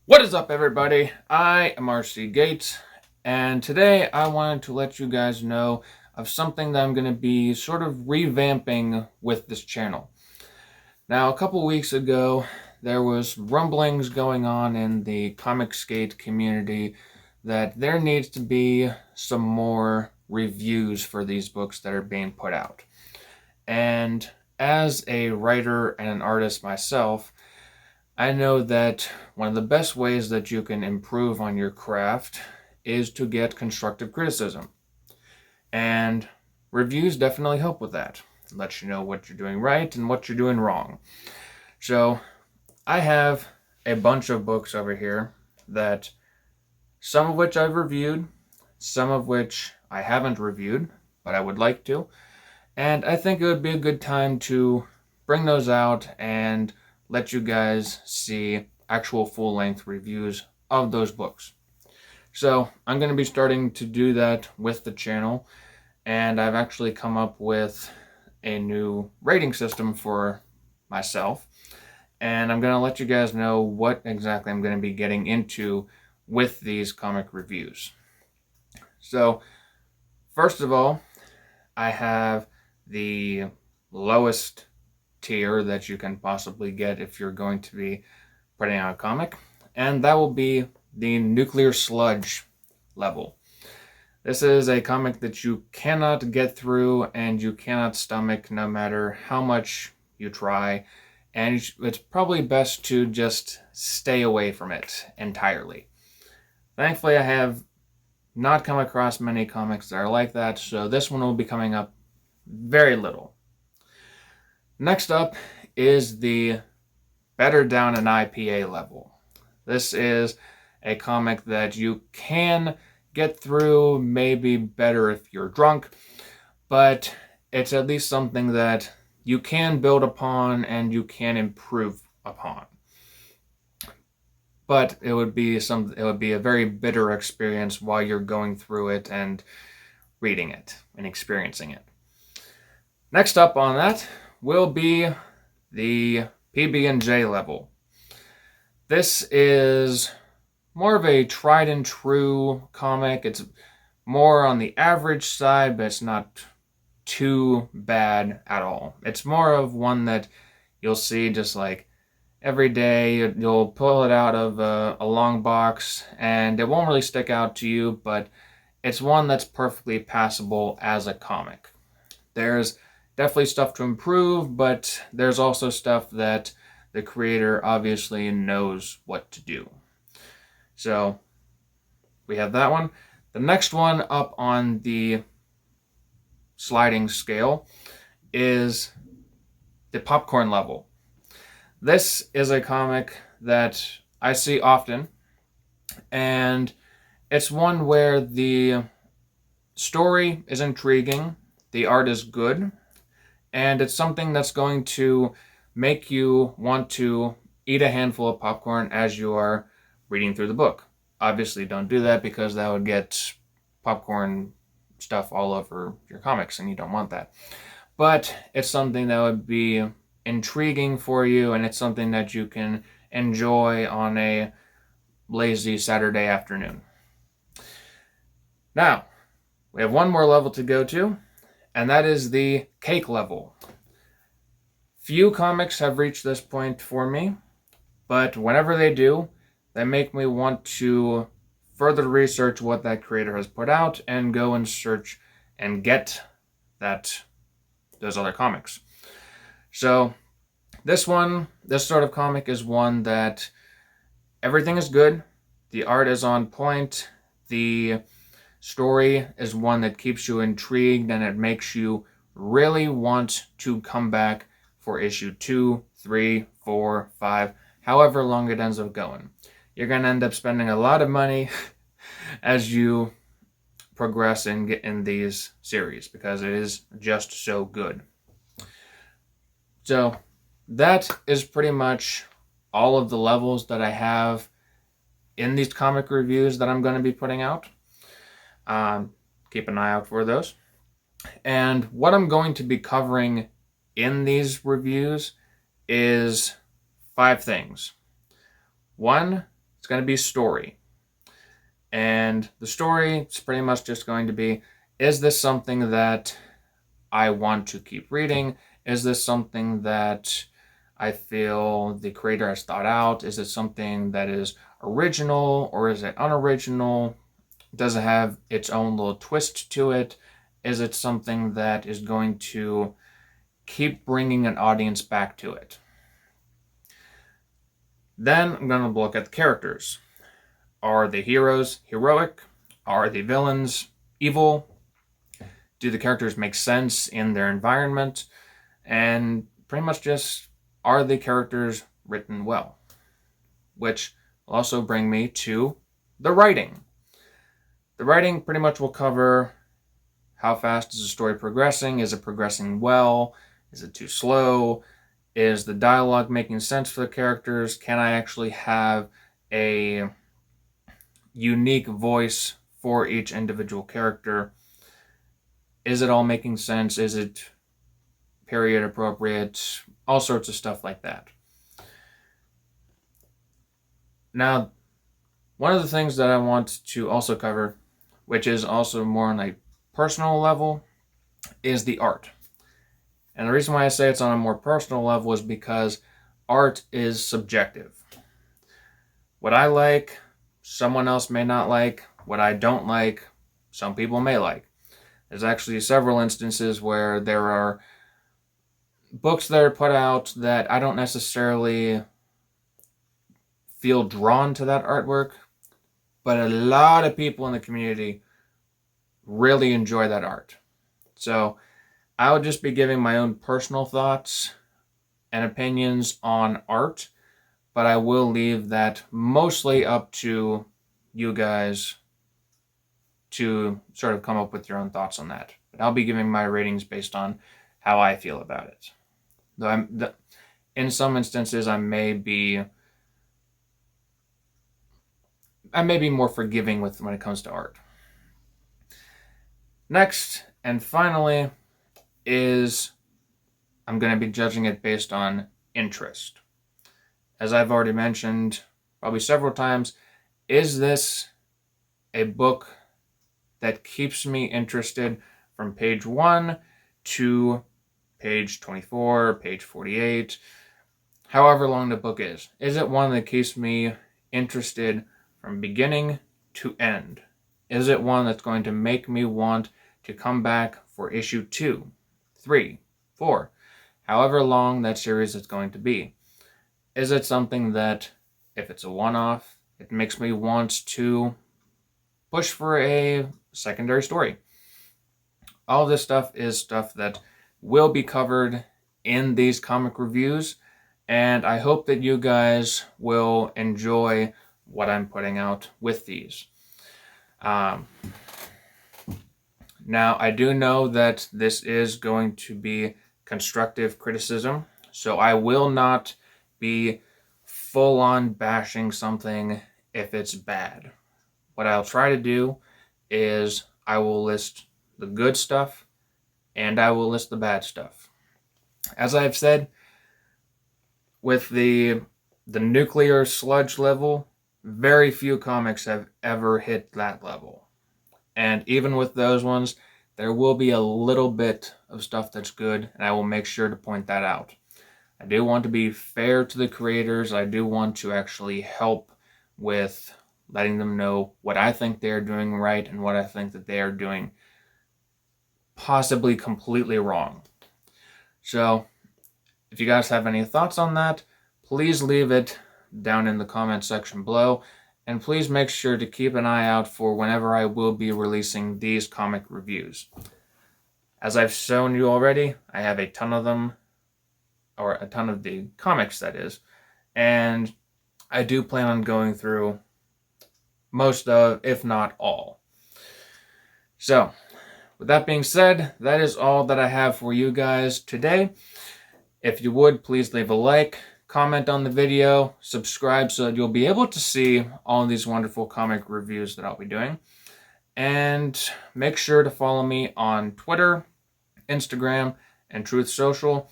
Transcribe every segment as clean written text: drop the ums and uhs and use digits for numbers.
What is up, everybody? I am RC Gates, and today I wanted to let you guys know of something that I'm going to be sort of revamping with this channel. Now, a couple weeks ago, there was rumblings going on in the Comicsgate community that there needs to be some more reviews for these books that are being put out. And as a writer and an artist myself, I know that one of the best ways that you can improve on your craft is to get constructive criticism. And reviews definitely help with that. Let you know what you're doing right and what you're doing wrong. So I have a bunch of books over here that some of which I've reviewed, some of which I haven't reviewed, but I would like to. And I think it would be a good time to bring those out and let you guys see actual full-length reviews of those books. So I'm going to be starting to do that with the channel, and I've actually come up with a new rating system for myself, and I'm going to let you guys know what exactly I'm going to be getting into with these comic reviews. So first of all, I have the lowest tier that you can possibly get if you're going to be putting out a comic, and that will be the nuclear sludge level. This is a comic that you cannot get through and you cannot stomach no matter how much you try, and it's probably best to just stay away from it entirely. Thankfully, I have not come across many comics that are like that, so this one will be coming up very little. Next up is the better down an IPA level. This is a comic that you can get through, maybe better if you're drunk, but it's at least something that you can build upon and you can improve upon. But it would be a very bitter experience while you're going through it and reading it and experiencing it. Next up on that will be the PB&J level. This is more of a tried and true comic. It's more on the average side, but it's not too bad at all. It's more of one that you'll see just like every day. You'll pull it out of a long box and it won't really stick out to you, but it's one that's perfectly passable as a comic. There's definitely stuff to improve, but there's also stuff that the creator obviously knows what to do. So we have that one. The next one up on the sliding scale is the popcorn level. This is a comic that I see often, and it's one where the story is intriguing, the art is good, and it's something that's going to make you want to eat a handful of popcorn as you are reading through the book. Obviously, don't do that because that would get popcorn stuff all over your comics, and you don't want that. But it's something that would be intriguing for you, and it's something that you can enjoy on a lazy Saturday afternoon. Now, we have one more level to go to, and that is the cake level. Few comics have reached this point for me, but whenever they do, they make me want to further research what that creator has put out and go and search and get those other comics. So this sort of comic is one that everything is good, the art is on point, the story is one that keeps you intrigued and it makes you really want to come back for issue 2, 3, 4, 5, however long it ends up going. You're going to end up spending a lot of money as you progress in these series because it is just so good. So that is pretty much all of the levels that I have in these comic reviews that I'm going to be putting out. Keep an eye out for those. And what I'm going to be covering in these reviews is 5 things. 1, It's going to be story. And the story is pretty much just going to be, is this something that I want to keep reading? Is this something that I feel the creator has thought out? Is it something that is original or is it unoriginal? Does it have its own little twist to it? Is it something that is going to keep bringing an audience back to it? Then I'm going to look at the characters. Are the heroes heroic? Are the villains evil? Do the characters make sense in their environment? And pretty much just, are the characters written well? Which will also bring me to the writing. The writing pretty much will cover how fast is the story progressing? Is it progressing well? Is it too slow? Is the dialogue making sense for the characters? Can I actually have a unique voice for each individual character? Is it all making sense? Is it period appropriate? All sorts of stuff like that. Now, one of the things that I want to also cover, which is also more on a personal level, is the art. And the reason why I say it's on a more personal level is because art is subjective. What I like, someone else may not like. What I don't like, some people may like. There's actually several instances where there are books that are put out that I don't necessarily feel drawn to that artwork, but a lot of people in the community really enjoy that art. So I would just be giving my own personal thoughts and opinions on art, but I will leave that mostly up to you guys to sort of come up with your own thoughts on that. But I'll be giving my ratings based on how I feel about it. Though in some instances, I may be more forgiving when it comes to art. Next, and finally, is I'm going to be judging it based on interest. As I've already mentioned probably several times, is this a book that keeps me interested from page 1 to page 24, page 48, however long the book is? Is it one that keeps me interested from beginning to end? Is it one that's going to make me want to come back for issue 2, 3, 4, however long that series is going to be? Is it something that, if it's a one-off, it makes me want to push for a secondary story? All this stuff is stuff that will be covered in these comic reviews, and I hope that you guys will enjoy what I'm putting out with these. Now, I do know that this is going to be constructive criticism, so I will not be full-on bashing something if it's bad. What I'll try to do is I will list the good stuff and I will list the bad stuff. As I've said, with the nuclear sludge level, very few comics have ever hit that level. And even with those ones, there will be a little bit of stuff that's good, and I will make sure to point that out. I do want to be fair to the creators. I do want to actually help with letting them know what I think they're doing right and what I think that they are doing possibly completely wrong. So, if you guys have any thoughts on that, please leave it down in the comment section below. And please make sure to keep an eye out for whenever I will be releasing these comic reviews. As I've shown you already, I have a ton of them, or a ton of the comics, that is. And I do plan on going through most of, if not all. So, with that being said, that is all that I have for you guys today. If you would, please leave a like, comment on the video, subscribe so that you'll be able to see all these wonderful comic reviews that I'll be doing. And make sure to follow me on Twitter, Instagram, and Truth Social.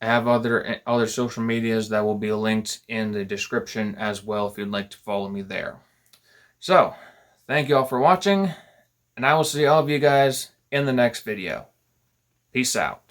I have other social medias that will be linked in the description as well if you'd like to follow me there. So, thank you all for watching, and I will see all of you guys in the next video. Peace out.